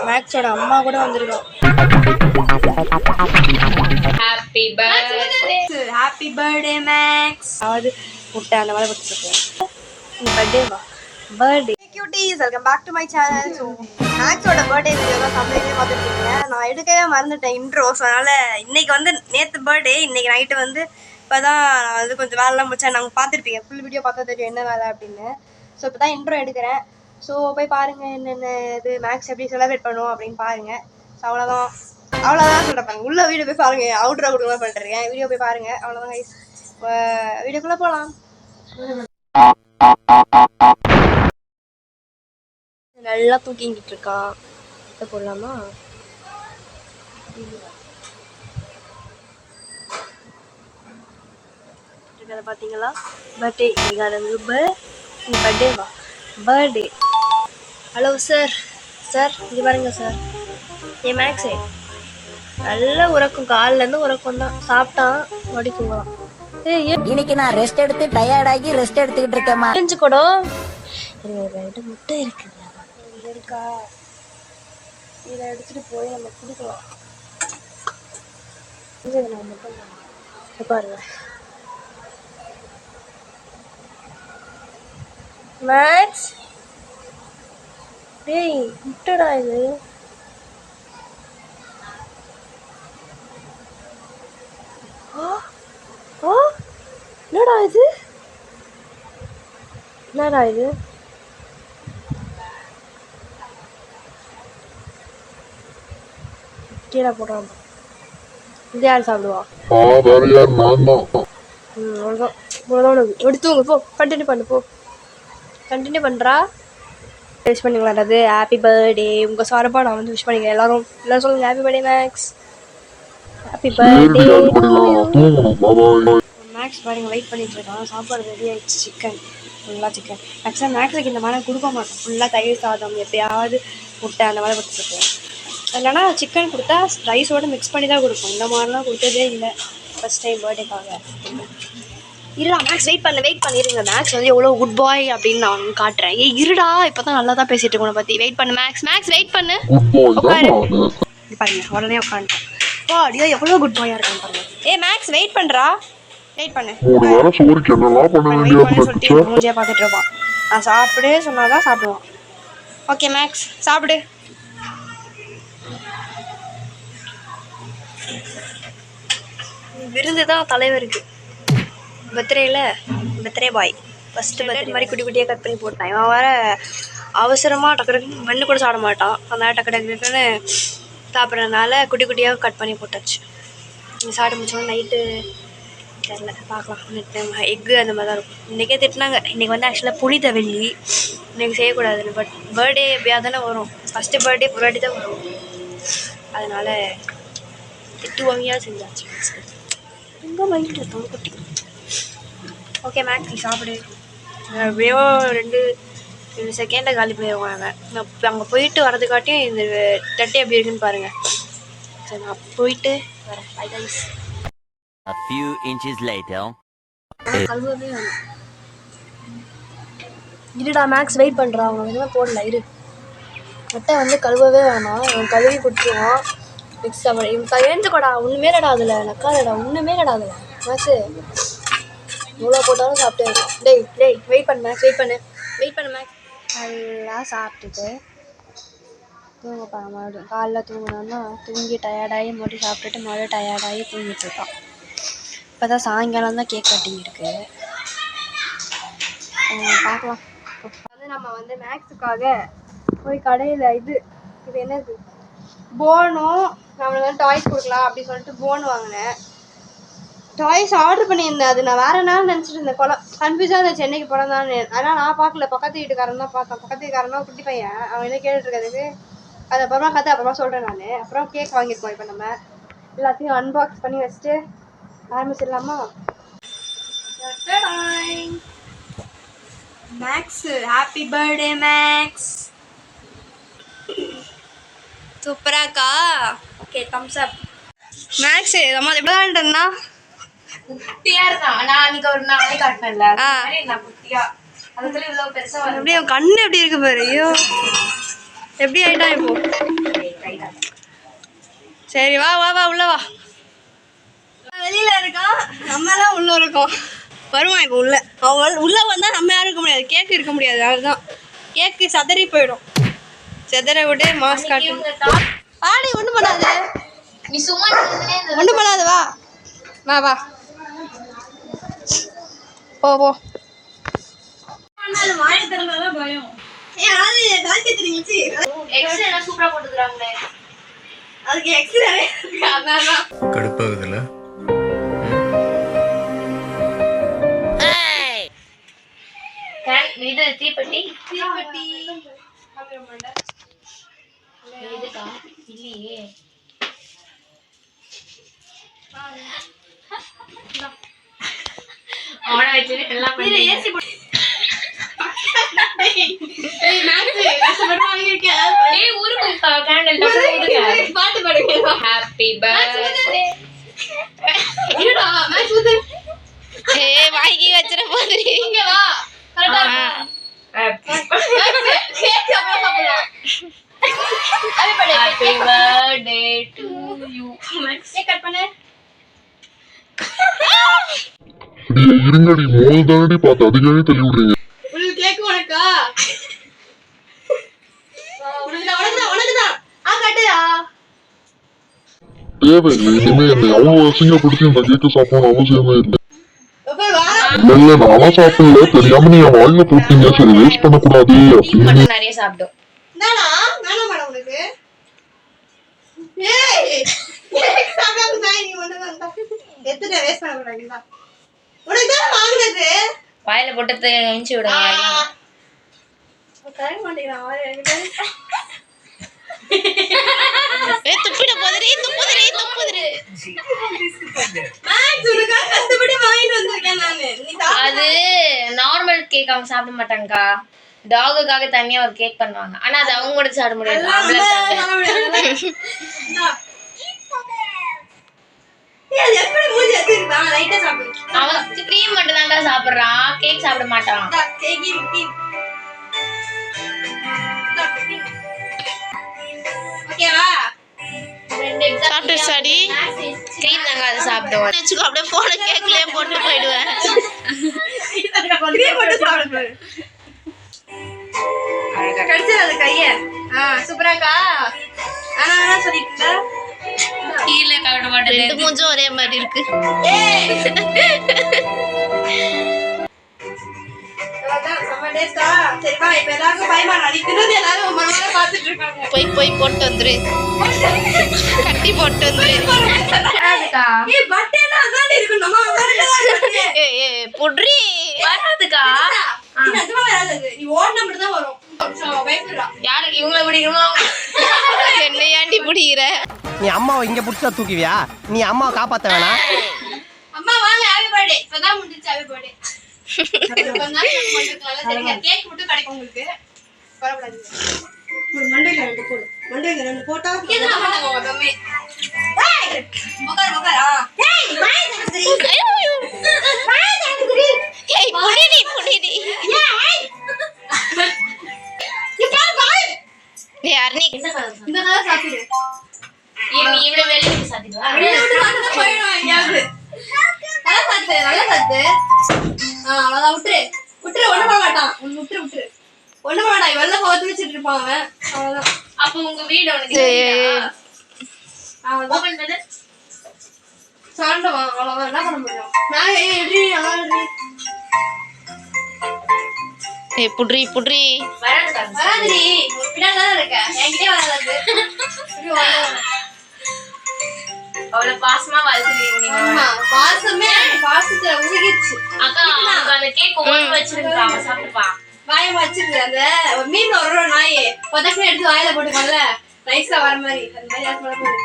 மேக்ஸோட அம்மா கூட வந்திருக்கோம். Happy birthday Max. அதாவது முட்டை அந்த மாதிரி கொடுத்துருக்கேன். Birthday cuties, welcome back to my channel. So மேக்ஸோட பர்த்டே வீடியோ தான் சமையலே பார்த்துருக்கீங்க. நான் எடுக்கவே மறந்துட்டேன் இன்ட்ரோ. ஸோ அதனால் இன்றைக்கி வந்து நேற்று பர்த்டே, இன்றைக்கி நைட்டு வந்து இப்போ தான் நான் வந்து கொஞ்சம் வேலைலாம் முடிச்சேன். நாங்கள் பார்த்துருப்பீங்க, ஃபுல் வீடியோ பார்த்தா தெரியும் என்ன வேலை அப்படின்னு. ஸோ இப்போ தான் இன்ட்ரோ எடுக்கிறேன். ஸோ போய் பாருங்கள் என்னென்ன இது மேக்ஸ் எப்படி செலிப்ரேட் பண்ணுவோம் அப்படின்னு பாருங்கள். ஸோ அவ்வளோதான் சொல்கிறேன். உள்ள வீடியோ போய் பாருங்கள், அவுட்ரா கொடுக்க பண்ணிட்டுருக்கேன். வீடியோ போய் பாருங்கள், அவ்வளோதான் கைஸ். வீடியோக்குள்ளே போகலாம். நல்லா தூக்கிங்கிட்டு இருக்கா. இதை போடலாமா? அதை பார்த்தீங்களா? பர்த்டே பர்த்டேவா? பர்த்டே. Hello sir. சார் இது பாருங்க சார். ஏ மேக்ஸே நல்லா உறக்கும், காலிலேருந்து உறக்கம் தான். சாப்பிட்டான் மடிக்குங்களா? இன்னைக்கு நான் ரெஸ்ட் எடுத்து டயர்டாகி ரெஸ்ட் எடுத்துக்கிட்டு இருக்கேன். தெரிஞ்சு கூட ரெண்டு முட்டை இருக்குது இருக்கா, இதை எடுத்துட்டு போய் நம்ம குடிக்கலாம். பாருங்க மேக்ஸ், டேய் முட்டைடா இது. என்னடா இது, என்னடா இது? கீழே போடுறான். இது யார் சாப்பிடுவா? எடுத்துங்க போ. கண்டினியூ பண்ணு போ. கண்டினியூ பண்ணுறா. விஷ் பண்ணிங்களாடாது. Happy birthday. உங்கள் சார்பாக நான் வந்து விஷ் பண்ணிக்கிறேன். எல்லோரும் சொல்லுங்கள் happy birthday Max. Happy birthday. Max பாருங்க வெயிட் பண்ணிட்டு இருக்கான். சாப்பாடு ரெடி ஆகிடுச்சு. சிக்கன், ஃபுல்லாக சிக்கன். மேக்ஸிமம் மேக்ஸுக்கு இந்த மாதிரி கொடுக்க மாட்டோம். ஃபுல்லாக தயிர் சாதம், எப்பயாவது முட்டை அந்த மாதிரி கொடுத்துருக்கோம். இல்லைனா சிக்கன் கொடுத்தா ரைஸோடு மிக்ஸ் பண்ணி தான் கொடுப்போம். இந்த மாதிரிலாம் கொடுத்ததே இல்லை. ஃபஸ்ட் டைம் பர்த்டேக்காக. இருடா மேக்ஸ் வெயிட் பண்ணிடுங்க. மேக்ஸ் வந்து எவ்வளோ குட் பாய் அப்படின்னு நான் காட்டுறேன். இருடா இப்போ தான் நல்லா தான் பேசிகிட்டு இருக்கோம் பற்றி. வெயிட் பண்ணு மேக்ஸ் வெயிட் பண்ணு. உட்காரு பாருங்க, உடனே உட்காந்துட்டோம். அப்படியே எவ்வளோ குட் பாயாக இருக்கான்னு பாருங்க. மேக்ஸ் வெயிட் பண்ணுறா. வெயிட் பண்ணு சொல்லிட்டு மூஞ்சியாக பார்த்துட்டு இருப்பான். நான் சாப்பிடு சொன்னாதான் சாப்பிடுவான். ஓகே மேக்ஸ் சாப்பிடு. விருந்து தான் தலைவருக்கு. பர்த்டே பாய் ஃபஸ்ட்டு பர்த்டே மாதிரி குட்டி குட்டியாக கட் பண்ணி போட்டான். இவன் வேறு அவசரமாக டக்கு டக்குன்னு மண்ணு கூட சாப்பிட மாட்டான். அதனால் டக்கு டக்குன்னு சாப்பிட்றதுனால குட்டி குட்டியாக கட் பண்ணி போட்டாச்சு. நீங்கள் சாப்பிட முடிச்சோன்னா நைட்டு தெரில பார்க்கலாம். எக்கு அந்த மாதிரி தான் இருக்கும். இன்றைக்கே திட்டினாங்க. இன்றைக்கி வந்து ஆக்சுவலாக புனித வெள்ளி, இன்றைக்கி செய்யக்கூடாதுன்னு. பட் பர்த்டே எப்படியா தானே வரும். ஃபஸ்ட்டு பர்த்டே தான் வரும். அதனால் திட்டுவாமையாக செஞ்சாச்சு. ரொம்ப மைண்ட் குட்டி. ஓகே மேக்ஸ் நீ சாப்பிடு. எப்படியோ ரெண்டு செகண்டில் காலி போயிடுவாங்க. நான் அங்கே போயிட்டு வரதுக்காட்டியும் இந்த தட்டை எப்படி இருக்குன்னு பாருங்கள். சரி நான் போயிட்டு வரேன். Bye guys. A few inches later. கழுவவே வேணும். இருடா மேக்ஸ் வெயிட் பண்ணுறான். அவங்க எதுவுமே போடல. தட்டை வந்து கழுவவே வேணாம். அவன் கழுவி கொடுத்துருவான். மிக்ஸ் ஆகணும். இவன் எழுந்துக்கோடா. ஒன்றுமே இல்லடா அதில் நக்காதடா. ஒன்றுமே இல்லடா அதில் மேக்ஸு. எவ்வளோ போட்டாலும் சாப்பிட்டே இருக்கும். டேய் வெயிட் பண்ணு மேக்ஸ். வெயிட் பண்ணு மேக்ஸ். நல்லா சாப்பிட்டுட்டு தூங்கப்பா. மறுபடியும் காலைல தூங்கினோன்னா தூங்கி டயர்டாகி மறுபடியும் சாப்பிட்டுட்டு மறுபடியும் டயர்டாகி தூங்கிட்டு இருக்கான். இப்போ தான் சாயங்காலம் தான் கேக் கட்டிங் இருக்குது. பார்க்கலாம். வந்து நம்ம வந்து மேக்ஸுக்காக போய் கடையில் இது என்னது போனும் நம்மளுக்கு வந்து டாய்ஸ் கொடுக்கலாம் அப்படின்னு சொல்லிட்டு போன் வாங்கினேன். டாய்ஸ் ஆர்டர் பண்ணியிருந்தேன். அது நான் வேறு நாள் நினச்சிட்டு இருந்தேன். கன்ஃபியூஸாக இருந்தேன். சென்னைக்கு போகிறேன் தான். ஆனால் நான் பார்க்கல. பக்கத்து வீட்டுக்காரன் தான் பார்த்தேன். பக்கத்து வீட்டுக்காரன் குட்டி பையன். அவன் என்ன கேட்டுருக்கிறதுக்கு அது அப்புறமா சொல்கிறேன் நான். அப்புறம் கேக் வாங்கியிருக்கோம். இப்போ நம்ம எல்லாத்தையும் அன்பாக்ஸ் பண்ணி வச்சுட்டு ஆரம்பிச்சிடலாமா? Max happy birthday Max. சூப்பராக்கா. Okay thumbs up. மேக்ஸ் நம்ம எப்படின்னா குட்டியா இருந்தா. நான் அன்னைக்கு ஒரு நாளே காட்டினேன்ல, நான் குட்டியா அதுக்குள்ள இவ்வளவு பெருசா. அப்படியே கண்ணு எப்படி இருக்கு பாரு. ஐயோ எப்படி ஆயிட்டா இப்போ. சரி வா வா வா உள்ள வா. வெளியில இருக்கான், நம்மலாம் உள்ள இருக்கோம். வருவான் இப்போ உள்ள. அவன் உள்ள வந்தா நம்ம யாரும் இருக்க முடியாது, கேக்கு இருக்க முடியாது. அதுதான் கேக்கு சதறி போயிடும். செதற விட்டு மாஸ்க் காட்டு. ஆடி ஒன்றும் பண்ணாது, நீ சும்மா ஒன்றும் பண்ணாது. வா வா வா போ போ. பயம். எக்ஸ்ரே சூப்பரா போட்டுக்கறாங்களே. அதுக்கு எக்ஸ்ரே கடுப்பாகுதுல்ல. இது தீப்பெட்டி தீப்பெட்டி இதுக்கா இல்லையே. அவனை வச்சு எல்லாம் பண்ணி ஏசி பாட்டு பாடுங்க. Happy birthday. வாங்கி வச்சிட போதுங்க. வா happy birthday to you. Cut பண்ணு. இருங்கடி மோல் தானடி பார்த்து அதுக்காக தள்ளி விடுறீங்க. உனக்கு கேக்கு உனக்கா? உனக்குதான். கட்டுதா? தேவையில்லை, இனிமே என்னை அவ்வளவு அசிங்கப்படுத்தி இந்த கேக்கு சாப்பிடணும் அவசியமே இல்லை. இல்ல நானா சாப்பிடல, தெரியாம நீ என் வாயில போட்டீங்க, சரி வேஸ்ட் பண்ணக்கூடாது அப்படின்னு. நிறைய சாப்பிடும். உனக்கு ஏய் கேக் சாப்பிடாம நான் நீ ஒண்ணுதான் எத்தனை வேஸ்ட் பண்ண கூடாதுடா. உனக்கு தான் வாங்குனது. வாயில போட்டு எஞ்சி விடுங்க. கரெக்ட் மாட்டேங்கிறான் அவரே. துப்பிட போதுரே துப்புதுரே. மேக்ஸ் உனக்கு கஷ்டப்பட்டு வாங்கிட்டு வந்திருக்கேன் நானு. அது நார்மல் கேக் அவங்க சாப்பிட மாட்டாங்கக்கா. டாகுக்காக தனியா ஒரு கேக் பண்ணுவாங்க. ஆனா அது அவங்க கூட சாப்பிட முடியாது. எப்படி மூஞ்சி வச்சிருக்கான்? லைட்டா சாப்பிடு. அவன் கிரீம் மட்டும் தான்டா சாப்பிடுறான், கேக் சாப்பிட மாட்டான். ஓகேவா? சாப்பிட்டு சாடி கிரீம் தாங்க அதை சாப்பிடுவோம். வச்சுக்கோ, அப்படியே போன கேக்லயே போட்டு போயிடுவேன். கிரீம் மட்டும் சாப்பிடு. கடிச்சிடாத கைய. சூப்பராக்கா. ஆனா சொல்லிட்டா கீழே கவிட மாட்டேன். ரெண்டு மூஞ்சும் ஒரே மாதிரி இருக்கு. போய் போட்டு வந்துரு. கட்டி போட்டு வந்துரு. புட்ரி வராதுக்கா. நீ ஓடினா மட்டும் தான் வரும். யாருக்கு இவங்களை பிடிக்குமோ என்ன ஏண்டி பிடிக்கிற? நீ அம்மாவை இங்க புடிச்சா தூக்குவியா? நீ அம்மாவை காப்பாத்த வேணாம். அம்மா வாங்க, ஹாப்பி பர்த்டே. இப்பதான் முடிஞ்சிச்சு ஹாப்பி பர்த்டே. கேக் மட்டும் கிடைக்கும் உங்களுக்கு. பரவாயில்லை. ஒரு மண்டையில ரெண்டு போடு. மண்டையில ரெண்டு போட்டா எதுனா பண்ணாங்க உடம்பே. ஏய் உட்கார் உட்கார். ஏய் வாய் தரதுரி. ஐயோ வாய் தரதுரி. ஏய் புடிடி. ஏய் இப்பா வாய். நீ அர்னி இந்த கலர் சாப்பிடு. நீ இவள வெளிய சாத்திடுவா. வெளிய விட்டு சாப்பிட்டு போய்டுவான் எங்கயாவது. நல்லா சாத்து. அவ்வளவுதான். விட்டுரு ஒண்ணு பண்ண மாட்டான். விட்டுரு ஒண்ணு பண்ண மாட்டான். வெள்ள போத்து வச்சுட்டு இருப்பான் அவன். அவ்வளவுதான். அப்ப உங்க வீடு உனக்கு ஓபன் பண்ணு. சாண்டவா அவ்வளவுதான். என்ன பண்ண முடியும்? நான் எட்ரி ஆல்ரெடி. ஏய் புட்ரி வராதுடி. பின்னாடி தான் இருக்க. என்கிட்டே வராது. அவ்வளவு பாசமா வளர்த்துறீங்க. ஆமா பாசத்தை உருகிச்சு. அக்கா அந்த கேக் ஒவ்வொரு வச்சிருக்கா, அவன் சாப்பிட்டுப்பா. வாயை வச்சிருக்கு. அந்த மீன் ஒரு நாய் பதக்கம் எடுத்து வாயில போட்டுக்கோல, நைஸா வர மாதிரி. அந்த மாதிரி யாரும் வர மாதிரி.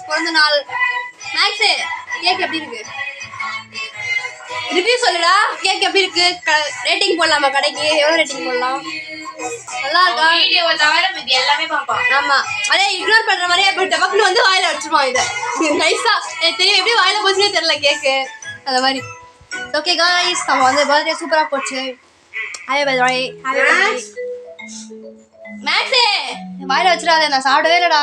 பிறந்த நாள் மேக்ஸ். கேக் எப்படி இருக்கு? ரிவ்யூ சொல்லுடா. கேக் எப்படி இருக்கு? ரேட்டிங் போடலாமா? கடைக்கு எவ்வளவு ரேட்டிங் போடலாம்? நல்லா இருக்கா? வீடியோவை தவிர இது எல்லாமே பாப்பா. ஆமா, அதே இக்னோர் பண்ற மாதிரியே போய் டபக்குன்னு வந்து வாயில வச்சு வச்சிருவான் இதை நைஸா. எனக்கு தெரியும் எப்படி வாயில போச்சுன்னே தெரியல கேக்கு அந்த மாதிரி. ஓகே காய்ஸ், நம்ம வந்து பர்த்டே சூப்பரா போச்சு. ஹாய் பை மேக்ஸே வாயில வச்சிடாத, நான் சாப்பிடவே இல்லடா.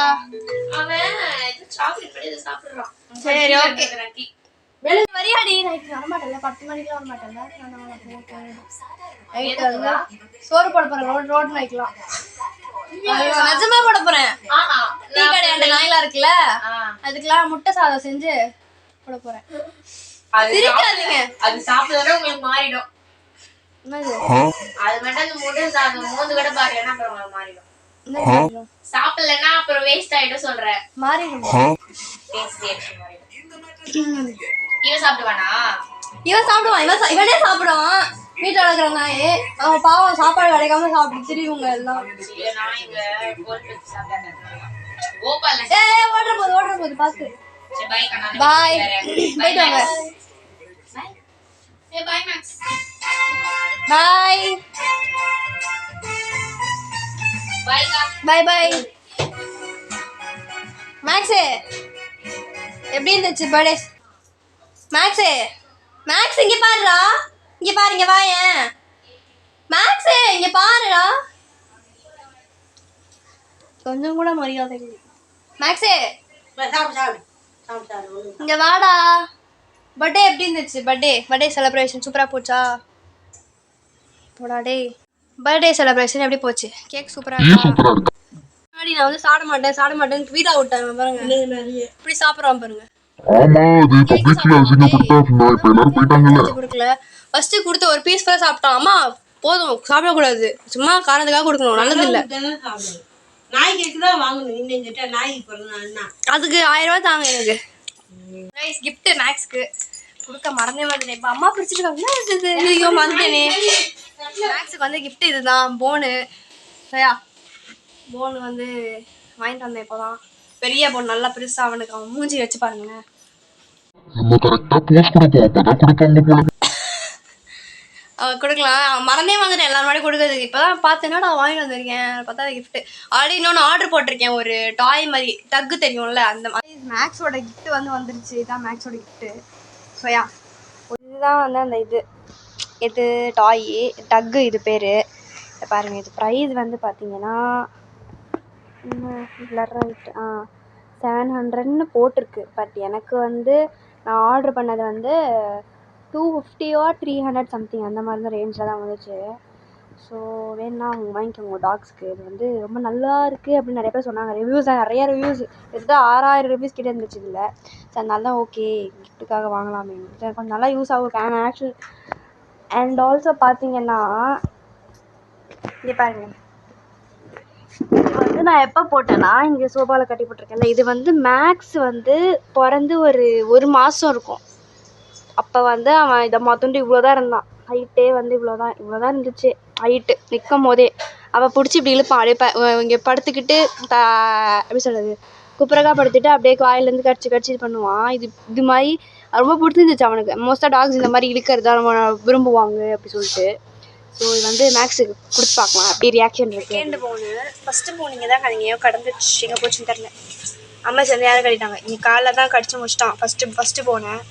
சரி ஓகே வரியாடி. நைட்டு வரமாட்டேன்ல, 10 மணிக்கெல்லாம் வரமாட்டேன்ல. நைட்டு வந்து சோறு போட போறேன் ரோட் நைட்லாம். நிஜமா போட போறேன். டீ கடையாண்ட நாயெல்லாம் இருக்குல்ல, அதுக்கெல்லாம் முட்டை சாதம் செஞ்சு போட போறேன். சிரிக்காதீங்க, அது சாப்பிட்டா உங்களுக்கு மாறிடும். என்னது அது மட்டும் அந்த முட்டை சாதம் 3 கடை பாக்கலன்னா அப்புறம் உங்களுக்கு மாறிடும். என்ன சாப்பிடலன்னா அப்புறம் வேஸ்ட் ஆயிடும் சொல்றேன். மாறிடும். இவன் சாப்பிடுவானா? இவன் சாப்பிடுவான், இவனே சாப்பிடுவான். வீட்டுல வளர்க்குற நாயே அவன் பாவம் சாப்பாடு கிடைக்காம சாப்பிட்டு திரிவுங்க எல்லாம். ஓடுற போது பாத்து. பாய் போயிட்டு வாங்க. பாய் பாய் பாய். மேக்ஸே எப்படி இருந்துச்சு பர்த்டே? மேக்ஸே மேக்ஸ் இங்க பாருடா, இங்க பாரு, இங்க வாயேன். மேக்ஸே இங்க பாருடா, கொஞ்சம் கூட மரியாதை இல்லை. மேக்ஸே இங்க வாடா. பர்த்டே எப்படி இருந்துச்சு? பர்த்டே செலிப்ரேஷன் சூப்பரா போச்சா? போடா டேய். பர்த்டே செலிப்ரேஷன் எப்படி போச்சு? கேக் சூப்பரா இருக்கா? நான் வந்து சாப்பிட மாட்டேன் வீடா விட்டேன் பாருங்க. இப்படி சாப்பிடுறான் பாருங்க. ஆமா, அது பப்ளிக்ல அசிங்கப்பட்டா இப்ப எல்லாரும் போயிட்டாங்கல்ல. கொடுக்கல, ஃபர்ஸ்ட் கொடுத்த ஒரு பீஸ் ஃபுல்லா சாப்பிட்டான். அம்மா போதும் சாப்பிடக்கூடாது, சும்மா காரணத்துக்காக கொடுக்கணும், நல்லது இல்ல. நாய் கேக்கு தான் வாங்கணும். இன்னும் நாய்க்கு பிறந்தா அதுக்கு 1000 ரூபாய் தாங்க எனக்கு. நைஸ் கிஃப்ட் மேக்ஸ்க்கு கொடுக்க மறந்தே வந்துட்டேன். இப்போ அம்மா பிடிச்சிருக்காங்க. ஐயோ மறந்துட்டேனே. மேக்ஸுக்கு வந்து கிஃப்ட் இதுதான், போனு. சரியா, போன் வந்து வாங்கிட்டு வந்தேன் இப்போதான். பெரிய போன் நல்லா பெருசா, அவனுக்கு அவன் மூஞ்சி வச்சு பாருங்களேன். நம்ம கரெக்டா போஸ்ட் கொடுப்போம், அப்பதான் கொடுப்பாங்க போல. கொடுக்கலாம், மறந்தே வந்துட்டேன் எல்லாரும் முன்னாடி கொடுக்குறதுக்கு. இப்போதான் பார்த்தேன்னா நான் வாங்கிட்டு வந்திருக்கேன். பார்த்தா கிஃப்ட் ஆல்ரெடி இன்னொன்று ஆர்டர் போட்டிருக்கேன், ஒரு டாய் மாதிரி டக்கு தெரியும்ல அந்த மாதிரி. மேக்ஸோட கிஃப்ட் வந்து வந்துருச்சு. இதுதான் மேக்ஸோட கிஃப்ட்டு. சோயா இதுதான் வந்து அந்த இது டாய் டக்கு, இது பேர் பாருங்கள். இது ப்ரைஸ் வந்து பார்த்தீங்கன்னா 700ன்னு போட்டிருக்கு. பட் எனக்கு வந்து நான் ஆர்டர் பண்ணது வந்து 250 or 300 சம்திங் அந்த மாதிரி தான் ரேஞ்சில் தான் வந்துச்சு. ஸோ வேணுன்னா அவங்க வாங்கிக்கோங்க டாக்ஸ்க்கு. இது வந்து ரொம்ப நல்லா இருக்குது அப்படின்னு நிறைய பேர் சொன்னாங்க. ரிவ்யூஸ் தான், நிறைய ரிவ்யூஸ், இதுதான் 6000 ரிவ்யூஸ் கிட்டே இருந்துச்சு இதில். ஸோ அதனால தான் ஓகே கிஃப்ட்டுக்காக வாங்கலாமே, கொஞ்சம் நல்லா யூஸ் ஆகும் ஆக்சுவல். அண்ட் ஆல்சோ பார்த்தீங்கன்னா இங்கே பாருங்க, இது வந்து நான் எப்போ போட்டேன்னா இங்கே சோபாவில் கட்டி போட்டிருக்கேன்ல, இது வந்து மேக்ஸ் வந்து பிறந்து ஒரு மாதம் இருக்கும். அப்போ வந்து அவன் இதை மொத்தண்டு இவ்வளோ தான் இருந்தான். ஹைட்டே வந்து இவ்வளோ தான் இருந்துச்சு ஹைட்டு. நிற்கும் போதே அவள் பிடிச்சி இப்படி இழுப்பான். அப்படியே இங்கே படுத்துக்கிட்டு எப்படி சொல்கிறது, குப்புறக்கா படுத்துட்டு அப்படியே வாயிலேருந்து கடிச்சு இது பண்ணுவான். இது மாதிரி ரொம்ப பிடிச்சிருந்துச்சு அவனுக்கு. மோஸ்ட்டாக டாக்ஸ் இந்த மாதிரி இழுக்கிறது தான் ரொம்ப விரும்புவாங்க அப்படி சொல்லிட்டு. ஸோ இது வந்து மேக்ஸுக்கு கொடுத்து பார்க்கலாம் அப்படி ரியாக்ஷன் இருக்குது. செகண்ட் போனு, ஃபஸ்ட்டு போன் இங்கே தான் எங்கேயோ கடந்துச்சு, எங்கே போச்சுன்னு தெரில. அம்மா சேர்ந்து யாரும் கட்டிட்டாங்க. இங்கே காலைல தான் கடிச்சு முடிச்சிட்டான் ஃபஸ்ட்டு போனேன்.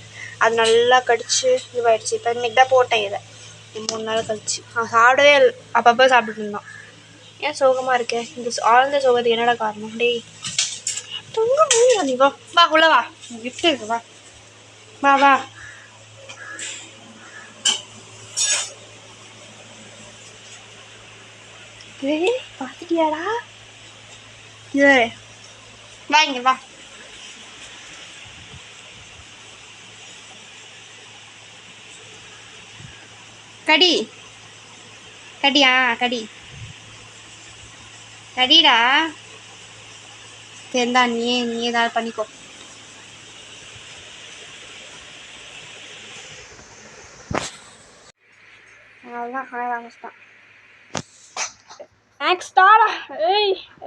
அது நல்லா கடிச்சு இதுவாகிடுச்சு. இப்போ இன்றைக்கி தான் போட்டேன் இதை 3 நாள் கழிச்சு. சாப்பிடவே அப்பப்போ சாப்பிட்டுட்டு இருந்தான். ஏன் சோகமாக இருக்கேன்? இந்த ஆழ்ந்த சோகத்துக்கு என்னடா காரணம்? டேய் தொங்க முடியும் நீ. வா உள்ள வா, கிஃப்ட் இருக்கு, வா வா வா. பார்த்துட்டியாடா? இது வா இங்கே வா. கடியா கடிடா. தெரிந்தா நீ ஏதாவது பண்ணிக்கோ. அவ்வளோதான், காய ஆரம்பிச்சிட்டான். நெக்ஸ்டாடா.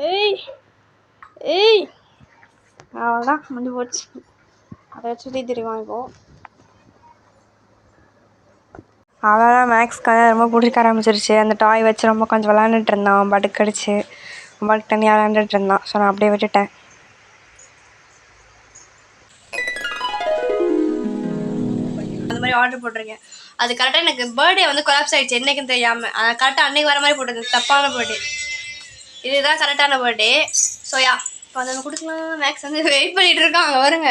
ஏய் அவ்வளோதான் முடிஞ்சு போச்சு. அதை வச்சு தெரியும். இப்போ அவ்வளோதான், மேக்ஸ்க்காக ரொம்ப பிடிக்க ஆரம்பிச்சிருச்சு. அந்த டாய் வச்சு ரொம்ப கொஞ்சம் விளாண்டுட்டு இருந்தான். அவன் பாட்டுக்கு கடிச்சு அவன் பாட்டுக்கு தனியாக விளாண்டுட்டு இருந்தான். ஸோ நான் அப்படியே விட்டுட்டேன். ஆர்டர் போட்டிருக்கேன். அது கரெக்டாக எனக்கு பர்த்டே வந்து கொலாப்ஸ் ஆகிடுச்சு என்னைக்குன்னு தெரியாமல். கரெக்டாக அன்னைக்கு வர மாதிரி போட்டிருக்கேன். தப்பான பர்த்டே. இதுதான் கரெக்டான பர்த்டே. ஸோ யா இப்போ அதை கொடுக்கலாம். மேக்ஸ் வந்து வெயிட் பண்ணிகிட்டு இருக்கான். அங்கே வருங்க.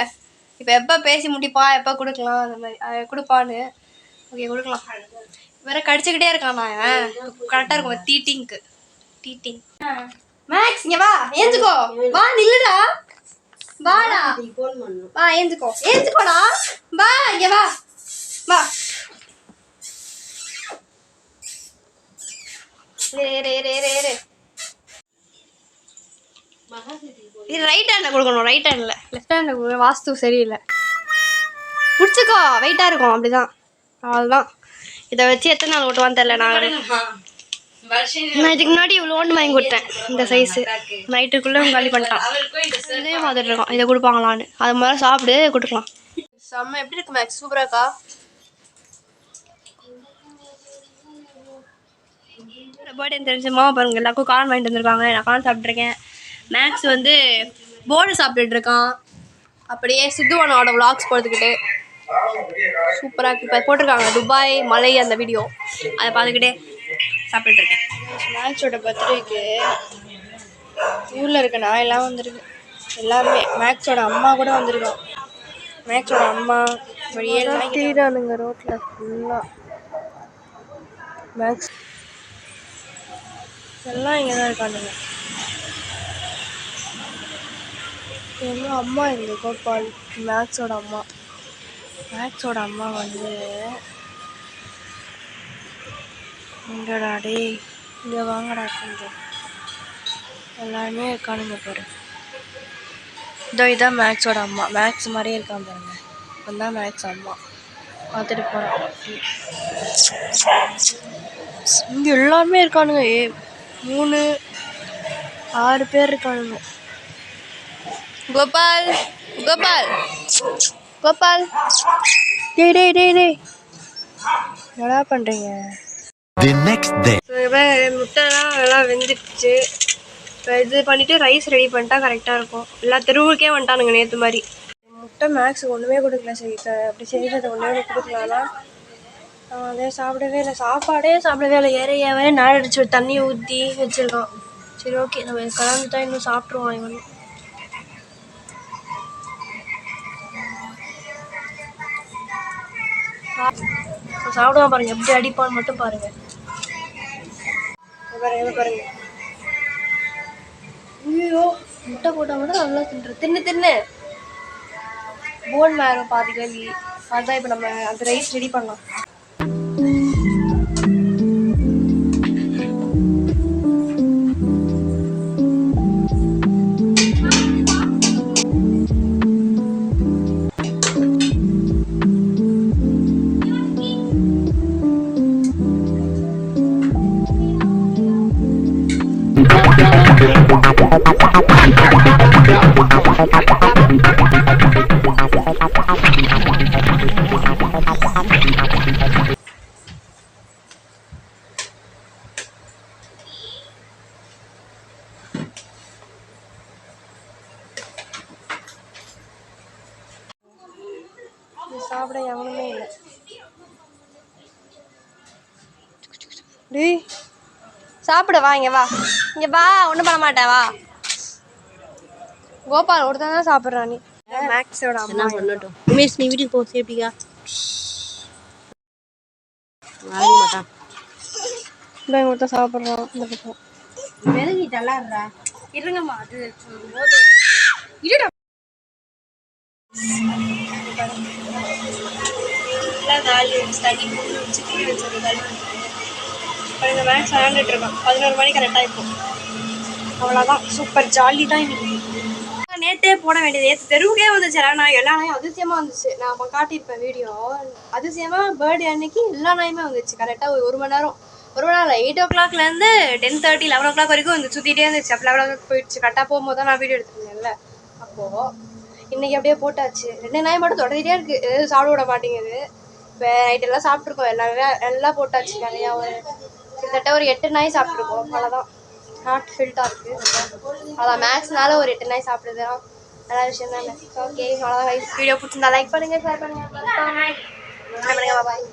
இப்போ எப்போ பேசி முடிப்பா, எப்போ கொடுக்கலாம் அந்த மாதிரி கொடுப்பான்னு. ஓகே கொடுக்கலாம். வேற கடிச்சுக்கிட்டே இருக்கான். நான் கரெக்டாக இருக்கும் டீட்டிங்க்கு. டீட்டிங் மேக்ஸ் இங்கே வா, ஏஞ்சுக்கோ, வா நில்லுடா, வாடா, ஃபோன் பண்ணணும். வா ஏஞ்சுக்கோ, ஏஞ்சுக்கோடா, வா இங்கே வா, வா. இது ரைட் ஹேண்டில் கொடுக்கணும். ரைட் ஹேண்டில், லெஃப்ட் ஹேண்டில் கொடுக்க வாஸ்து சரியில்லை. பிடிச்சிக்கோ, வெயிட்டாக இருக்கும். அப்படிதான், அவ்வளோதான். இதை வச்சு எத்தனை நாள் ஓட்டுவான்னு தெரில. நான் இதுக்கு முன்னாடி இவ்வளோ ஒன்று வாங்கி கொடுத்தேன். இந்த சைஸு நைட்டுக்குள்ளே காலி பண்ணிட்டான். இதே பார்த்துட்டு இருக்கோம் இதை கொடுப்பாங்களான்னு. அது மாதிரி சாப்பிடு கொடுக்கலாம். செம்ம எப்படி இருக்கு மேக்ஸ்? சூப்பராக்கா. பர்த்டே தெரிஞ்ச மாமா பாருங்க எல்லாருக்கும் கார்ன் வாங்கிட்டு வந்திருக்காங்க. நான் கார்ன் சாப்பிட்ருக்கேன். மேக்ஸ் வந்து போர்டு சாப்பிட்டுட்டு இருக்கான். அப்படியே சித்துவானோட விளாக்ஸ் போகிறதுக்கிட்டு சூப்பராக இருக்குது. இப்போ போட்டிருக்காங்க துபாய் மலை அந்த வீடியோ, அதை பார்த்துக்கிட்டே சாப்பிட்டுருக்கேன். மேக்ஸோட பர்த்டேக்கு ஊரில் இருக்க நான் எல்லாம் வந்திருக்கு. எல்லாருமே மேக்ஸோட அம்மா கூட வந்திருக்கோம். மேக்ஸோட அம்மா தீரானுங்க ரோட்டில் ஃபுல்லாக. மேக்ஸ் எல்லாம் இங்கே தான் இருக்கானுங்க. எங்கள் அம்மா எங்கள் கோபால் மேக்ஸோட அம்மா. மேக்ஸோட அம்மா வந்து இங்கடா டே, இங்கே வாங்கடா கொஞ்சம். எல்லாருமே இருக்கானுங்க பாரு. இதான் மேக்ஸோட அம்மா. மேக்ஸ் மாதிரியே இருக்கான் பாருங்க. அதுதான் மேக்ஸ் அம்மா. பார்த்துட்டு போகிறான். இங்கே எல்லாருமே இருக்கானுங்க. 3 6 பேர் இருக்கானுங்க. கோபால் கோபால் கோபால், டேய் டேய் டேய் டேய் என்னடா பண்ணுறீங்க? The next day. முட்டைலாம் எல்லாம் வெந்துடுச்சு. இப்போ இது பண்ணிவிட்டு ரைஸ் ரெடி பண்ணிட்டா கரெக்டாக இருக்கும். எல்லா தெருவுக்கே வந்துட்டானுங்க நேற்று மாதிரி. முட்டை மேக்ஸுக்கு ஒன்றுமே கொடுக்கல. சரி அப்படி செய்கிறது ஒன்றுமே கொடுக்கலாம்னா அதே சாப்பிடவே இல்லை. சாப்பாடே சாப்பிடவே இல்லை. ஏறையாவே நாள் அடிச்சு தண்ணி ஊற்றி வச்சுருக்கான். சரி ஓகே நம்ம கலந்துட்டா இன்னும் சாப்பிட்ருவான் இவனு. சாப்பிடுவான் பாருங்க, எப்படி அடிப்பான்னு மட்டும் பாருங்க. பாருங்க பாருங்க. ஐயோ முட்டை போட்டால் மட்டும் நல்லா தின்னு தின்னு போன் மேரோ பாதி கவி. அதுதான் இப்போ நம்ம அந்த ரைஸ் ரெடி பண்ணலாம். சாப்பிட எவனுமே இல்லை. டேய் சாப்பிட வா, இங்கே வா, இங்கே வா, ஒன்றும் பண்ண மாட்டேன் வா. கோபால் ஒருத்தன் தான் சாப்பிட்றான். நீ மேக்ஸோட அம்மா பண்ணட்டும். உமேஷ் நீ வீட்டுக்கு போ சேஃப்டிக்கா. வாங்க மாட்டான். இல்லை ஒருத்தன் சாப்பிட்றான் இந்த பக்கம். மெழுகி தள்ளாடுறா. இருங்கம்மா அது இப்போ மேக்ஸ் விளையாண்டுட்டு இருக்கான். 11 மணி கரெக்டாக இருக்கும். அவ்வளோதான், சூப்பர் ஜாலி தான் இன்னைக்கு. நேற்றே போட வேண்டியது. நேற்று தெருவுக்கே வந்துச்சு. நான் எல்லா நாயும் அதிசயமாக வந்துச்சு. நான் காட்டியிருப்பேன் வீடியோ. அதிசயமாக பர்த்டே அன்னைக்கு எல்லா நாயுமே வந்துச்சு. கரெக்டாக ஒரு மணி நேரம் 8 o'clockலேருந்து 10:30 11 o'clock வரைக்கும் வந்து சுற்றிட்டே இருந்துச்சு. அப்போ 11 o'clock போயிடுச்சு. கரெக்டாக போகும்போது தான் நான் வீடியோ எடுத்துருந்தேன்ல. அப்போது இன்றைக்கி அப்படியே போட்டாச்சு. 2 நாய் மட்டும் தொடர்ந்துட்டே இருக்குது. எதுவும் சாப்பிட விட மாட்டேங்குது. இப்போ நைட்டெல்லாம் சாப்பிட்ருக்கோம். எல்லாம் போட்டாச்சு. நிறையா கிட்டத்தட்ட ஒரு 8 நாய் சாப்பிட்ருக்கோம். அவ்வளோதான், நாட் ஃபில்ட்டாக இருக்குது. அதான் மேக்ஸ்னால ஒரு 8 நாய் சாப்பிடுதுதான் நல்ல விஷயம் தானே. ஓகே அவ்வளோதான். வீடியோ பிடிச்சிருந்தா லைக் பண்ணுங்கள், ஷேர் பண்ணுங்கள். பண்ணுங்க பாய்.